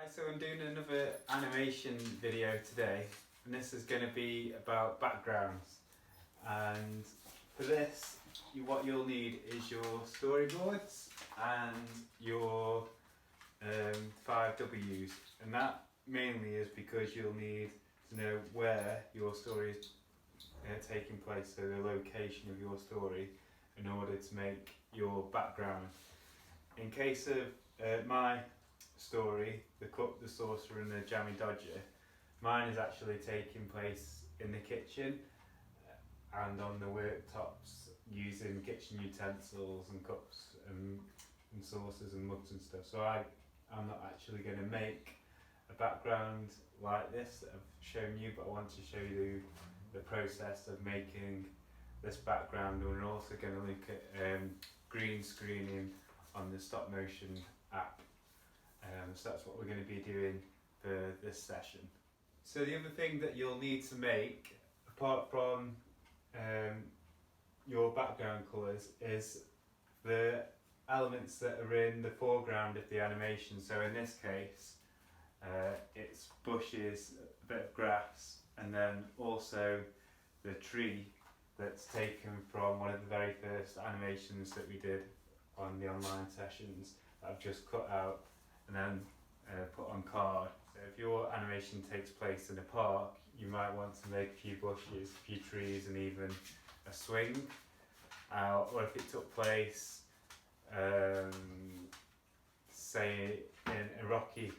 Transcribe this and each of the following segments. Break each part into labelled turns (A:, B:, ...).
A: Right, so I'm doing another animation video today, and this is going to be about backgrounds. And for this, what you'll need is your storyboards and your 5Ws, and that mainly is because you'll need to know where your story is taking place, so the location of your story, in order to make your background. In case of my story, The Cook, the Sorcerer and the Jammy Dodger, mine is actually taking place in the kitchen and on the worktops using kitchen utensils and cups and saucers and mugs and stuff. So I'm not actually going to make a background like this that I've shown you, but I want to show you the process of making this background. And we're also going to look at green screening on the stop motion app. So that's what we're going to be doing for this session. So the other thing that you'll need to make, apart from your background colours, is the elements that are in the foreground of the animation. So in this case, it's bushes, a bit of grass, and then also the tree that's taken from one of the very first animations that we did on the online sessions that I've just cut out and then put on card. So if your animation takes place in a park, you might want to make a few bushes, a few trees, and even a swing. Or if it took place, say in a rocky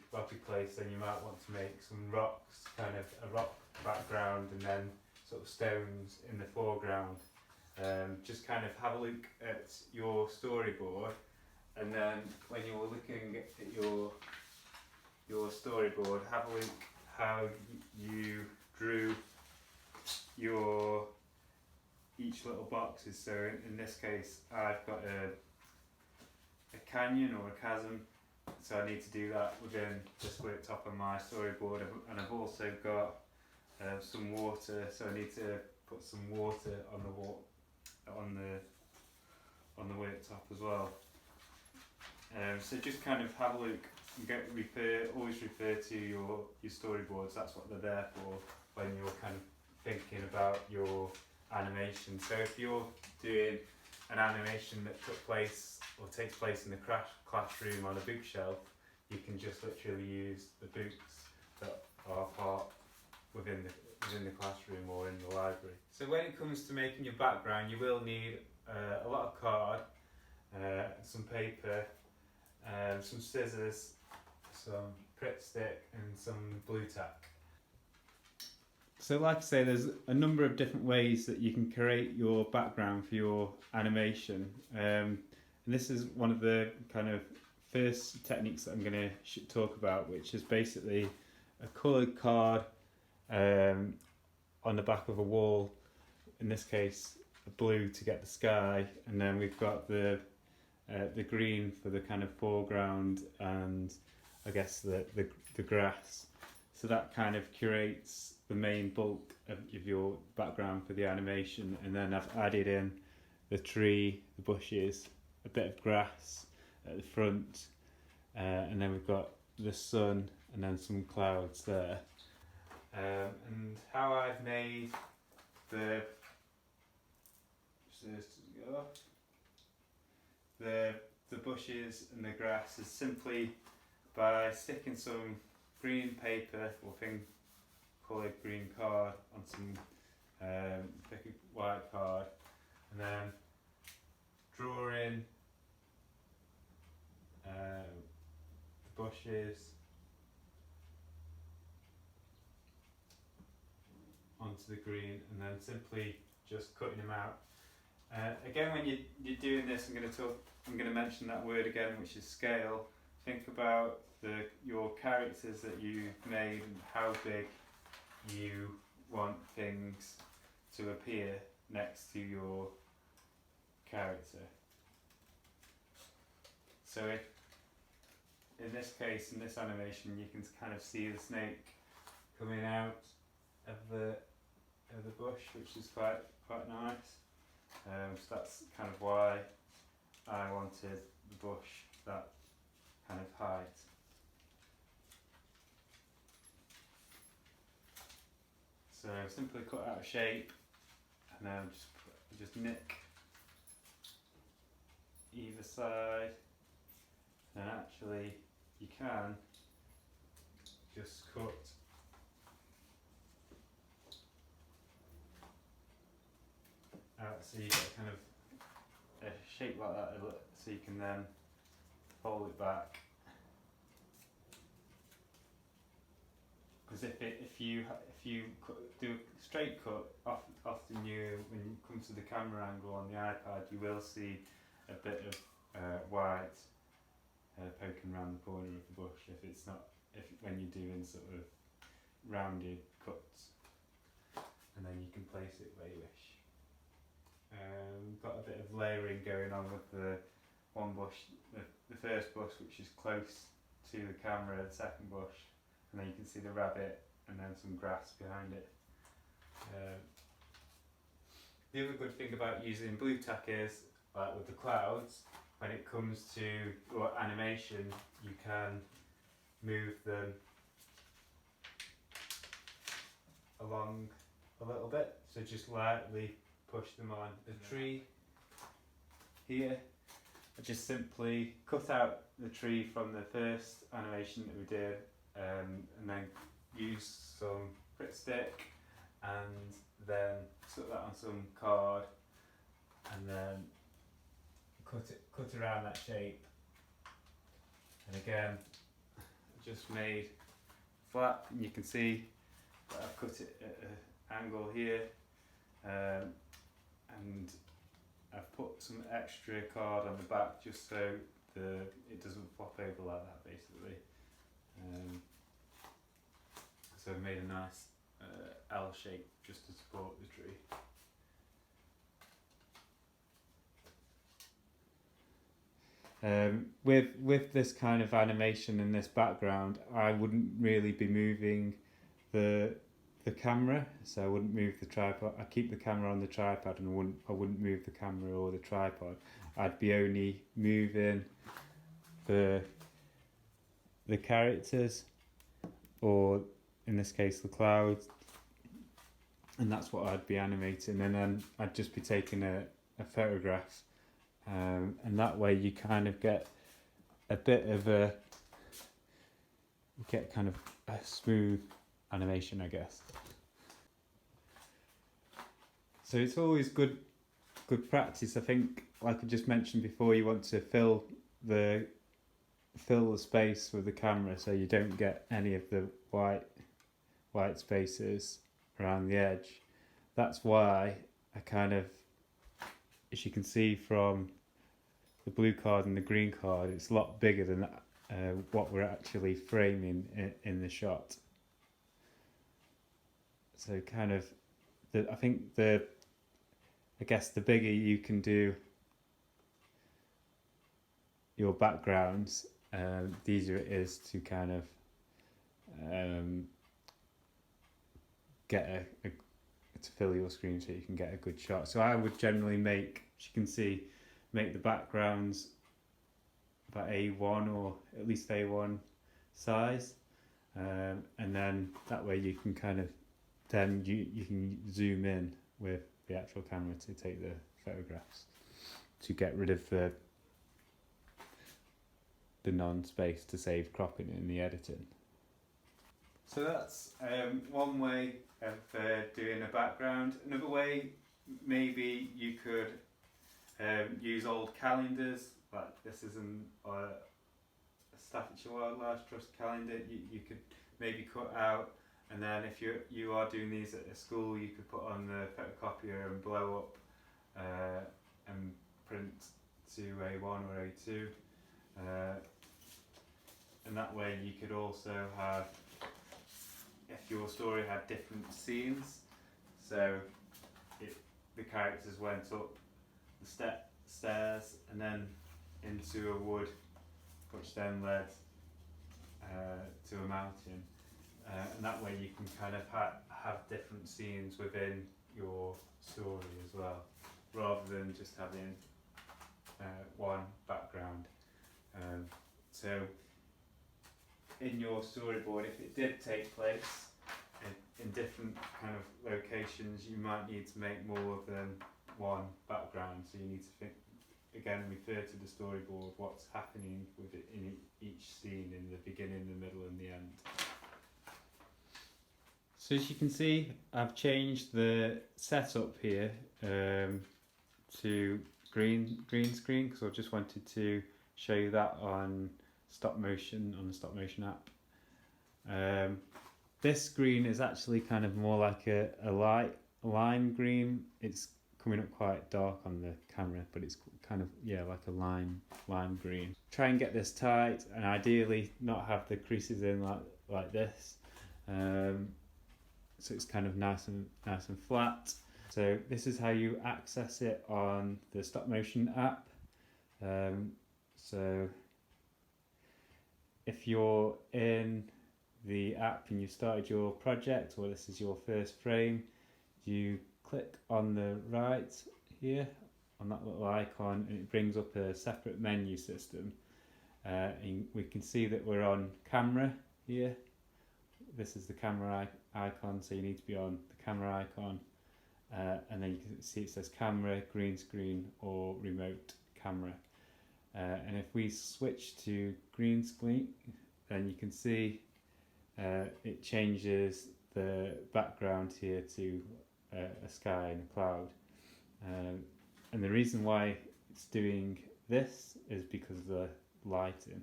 A: place, then you might want to make some rocks, kind of a rock background, and then sort of stones in the foreground. Just kind of have a look at your storyboard, and then when you're looking at your storyboard, have a look how you drew your each little boxes. So in this case, I've got a canyon or a chasm, so I need to do that within this worktop on my storyboard, and I've also got some water, so I need to put some water on the worktop as well. So just kind of have a look and always refer to your storyboards. That's what they're there for when you're kind of thinking about your animation. So if you're doing an animation that took place or takes place in the classroom on a bookshelf, you can just literally use the books that are part within the classroom or in the library. So when it comes to making your background, you will need a lot of card, some paper, some scissors, some Pritt stick, and some blue tack. So like I say, there's a number of different ways that you can create your background for your animation, and this is one of the kind of first techniques that I'm going to talk about, which is basically a coloured card on the back of a wall, in this case a blue to get the sky, and then we've got the green for the kind of foreground and I guess the grass. So that kind of curates the main bulk of your background for the animation, and then I've added in the tree, the bushes, a bit of grass at the front, and then we've got the sun and then some clouds there. And how I've made the bushes and the grass is simply by sticking some green paper or thin coloured green card on some thick white card, and then drawing the bushes onto the green, and then simply just cutting them out. Again, when you're doing this, I'm going to mention that word again, which is scale. Think about your characters that you've made and how big you want things to appear next to your character. So if, in this case, in this animation, you can kind of see the snake coming out of the bush, which is quite nice. So that's kind of why I wanted the bush that kind of height. So simply cut out a shape and then just nick either side, and actually you can just cut out so you get kind of a shape like that, so you can then fold it back. Because if you do a straight cut, often when you come to the camera angle on the iPad, you will see a bit of white poking around the corner of the bush when you're doing sort of rounded cuts, and then you can place it where you wish. Got a bit of layering going on with the one bush, the first bush which is close to the camera, the second bush, and then you can see the rabbit and then some grass behind it. The other good thing about using blue tack is, like with the clouds, when it comes to your animation, you can move them along a little bit, so just lightly push them on. The tree here, I just simply cut out the tree from the first animation that we did, and then use some Grit stick and then put that on some card and then cut around that shape. And again, just made flat, and you can see that I've cut it at an angle here, and I've put some extra card on the back just so it doesn't flop over like that, basically. So I've made a nice L shape just to support the tree. With this kind of animation in this background, I wouldn't really be moving the camera, so I wouldn't move the tripod. I keep the camera on the tripod, and I wouldn't move the camera or the tripod. I'd be only moving the characters, or in this case the clouds, and that's what I'd be animating, and then I'd just be taking a photograph, and that way you kind of get a bit of a smooth animation, I guess. So it's always good practice. I think, like I just mentioned before, you want to fill the space with the camera so you don't get any of the white spaces around the edge. That's why I kind of, as you can see from the blue card and the green card, it's a lot bigger than what we're actually framing in the shot. So kind of, I guess the bigger you can do your backgrounds, the easier it is to kind of to fill your screen so you can get a good shot. So I would generally make, as you can see, make the backgrounds about A1 or at least A1 size, and then that way you can kind of you can zoom in with the actual camera to take the photographs, to get rid of the non-space, to save cropping in the editing. So that's one way of doing a background. Another way, maybe you could use old calendars, like this is a Staffordshire Wildlife Trust calendar. You could maybe cut out, and then if you are doing these at a school, you could put on the photocopier and blow up and print to A1 or A2, and that way you could also have, if your story had different scenes, so if the characters went up the stairs and then into a wood, which then led to a mountain, and that way you can kind of have different scenes within your story as well, rather than just having one background. So in your storyboard, if it did take place in different kind of locations you might need to make more than one background, so you need to think again, refer to the storyboard, what's happening with it in each scene, in the beginning, the middle and the end. So as you can see, I've changed the setup here to green screen, because I just wanted to show you that on the stop motion app. This green is actually kind of more like a light lime green. It's coming up quite dark on the camera, but it's kind of, yeah, like a lime green. Try and get this tight, and ideally not have the creases in like this. So it's kind of nice and flat. So this is how you access it on the stop motion app. So if you're in the app and you started your project, or this is your first frame, you click on the right here on that little icon, and it brings up a separate menu system. And we can see that we're on camera here. This is the camera icon, so you need to be on the camera icon, and then you can see it says camera, green screen or remote camera. And if we switch to green screen, then you can see it changes the background here to a sky and a cloud. And the reason why it's doing this is because the lighting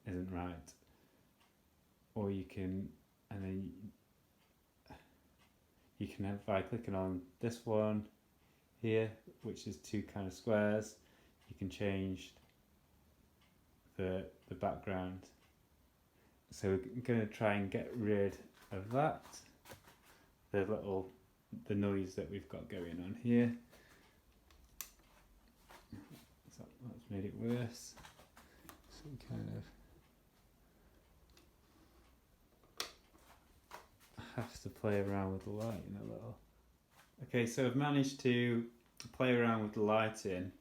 A: isn't right. Or you can, and then you can have, by clicking on this one here, which is two kind of squares, you can change the background. So we're going to try and get rid of that, the noise that we've got going on here. So that's made it worse. So we kind of have to play around with the lighting a little. Okay, so I've managed to play around with the lighting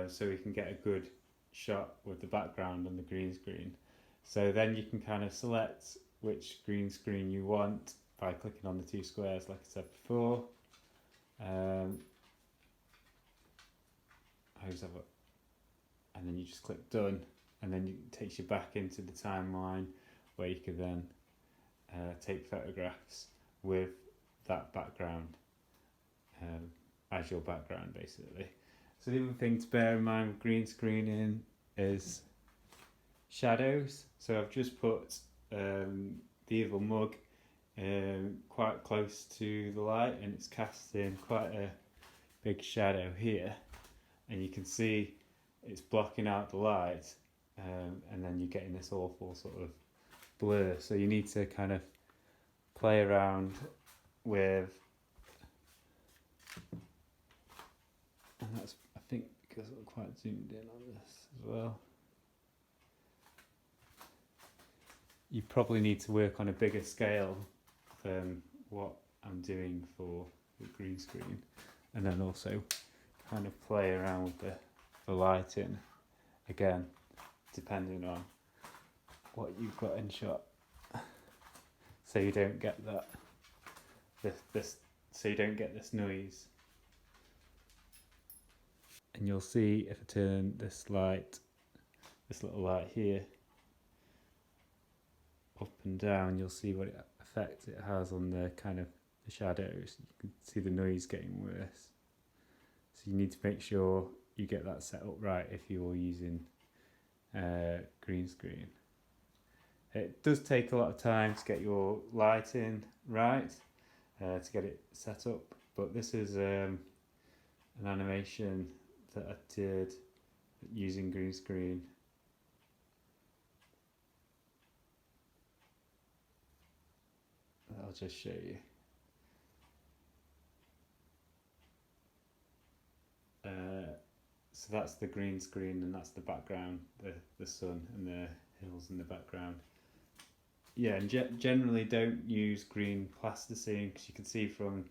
A: so we can get a good shot with the background on the green screen. So then you can kind of select which green screen you want by clicking on the two squares like I said before. And then you just click done, and then it takes you back into the timeline where you can then take photographs with that background as your background basically. So the other thing to bear in mind with green screening is shadows. So I've just put the evil mug quite close to the light, and it's casting quite a big shadow here, and you can see it's blocking out the light, and then you're getting this awful sort of blur. So you need to kind of play around with, and that's, I think, because I'm quite zoomed in on this as well. You probably need to work on a bigger scale than what I'm doing for the green screen, and then also kind of play around with the lighting again, depending on what you've got in shot, so you don't get this noise. And you'll see if I turn this little light here up and down, you'll see what effect it has on the kind of the shadows. You can see the noise getting worse. So you need to make sure you get that set up right if you're using green screen. It does take a lot of time to get your lighting right, to get it set up, but this is an animation that I did using green screen. I'll just show you. So that's the green screen, and that's the background, the sun and the hills in the background. Yeah, and generally don't use green plasticine, because you can see from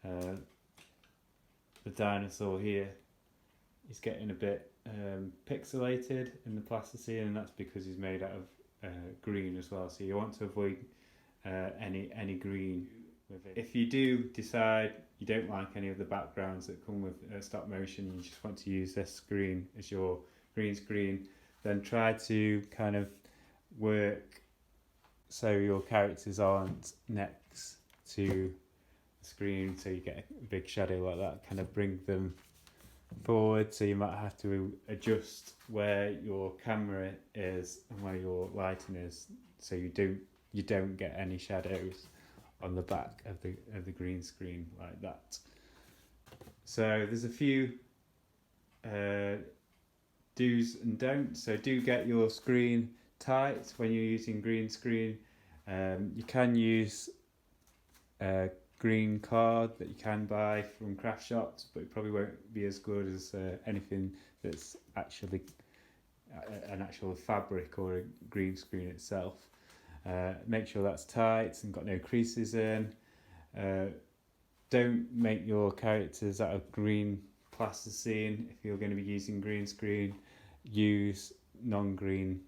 A: the dinosaur here, he's getting a bit pixelated in the plasticine, and that's because he's made out of green as well. So you want to avoid any green with it. If you do decide you don't like any of the backgrounds that come with stop motion, you just want to use this screen as your green screen, then try to kind of work so your characters aren't next to the screen, so you get a big shadow like that. Kind of bring them forward, so you might have to adjust where your camera is and where your lighting is, so you don't get any shadows on the back of the green screen like that. So there's a few do's and don'ts. So do get your screen tight when you're using green screen. You can use green card that you can buy from craft shops, but it probably won't be as good as anything that's actually an actual fabric or a green screen itself. Make sure that's tight and got no creases in. Don't make your characters out of green plasticine. If you're going to be using green screen, use non-green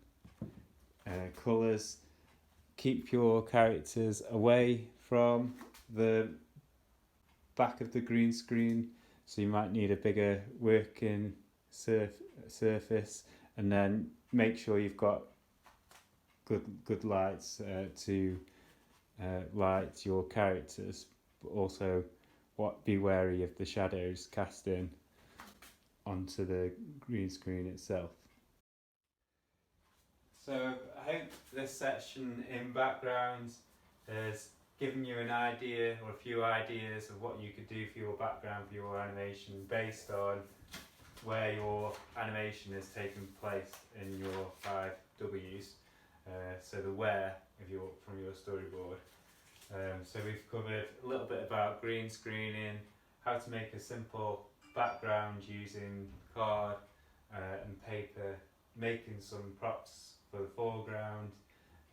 A: colours. Keep your characters away from the back of the green screen, so you might need a bigger working surface, and then make sure you've got good lights to light your characters, but also be wary of the shadows casting onto the green screen itself. So I hope this section in backgrounds has given you an idea or a few ideas of what you could do for your background, for your animation, based on where your animation is taking place in your 5 W's. So the where from your storyboard. So we've covered a little bit about green screening, how to make a simple background using card and paper, making some props for the foreground,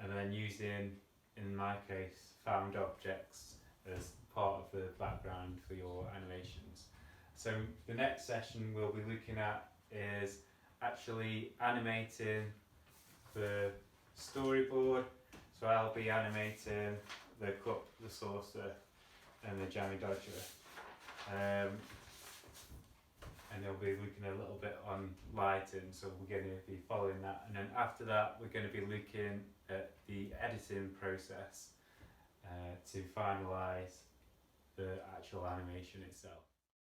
A: and then using, in my case, found objects as part of the background for your animations. So the next session we'll be looking at is actually animating the storyboard. So I'll be animating the cup, the saucer, and the jammy dodger. And they'll be looking a little bit on lighting, so we're going to be following that. And then after that, we're going to be looking at the editing process to finalise the actual animation itself.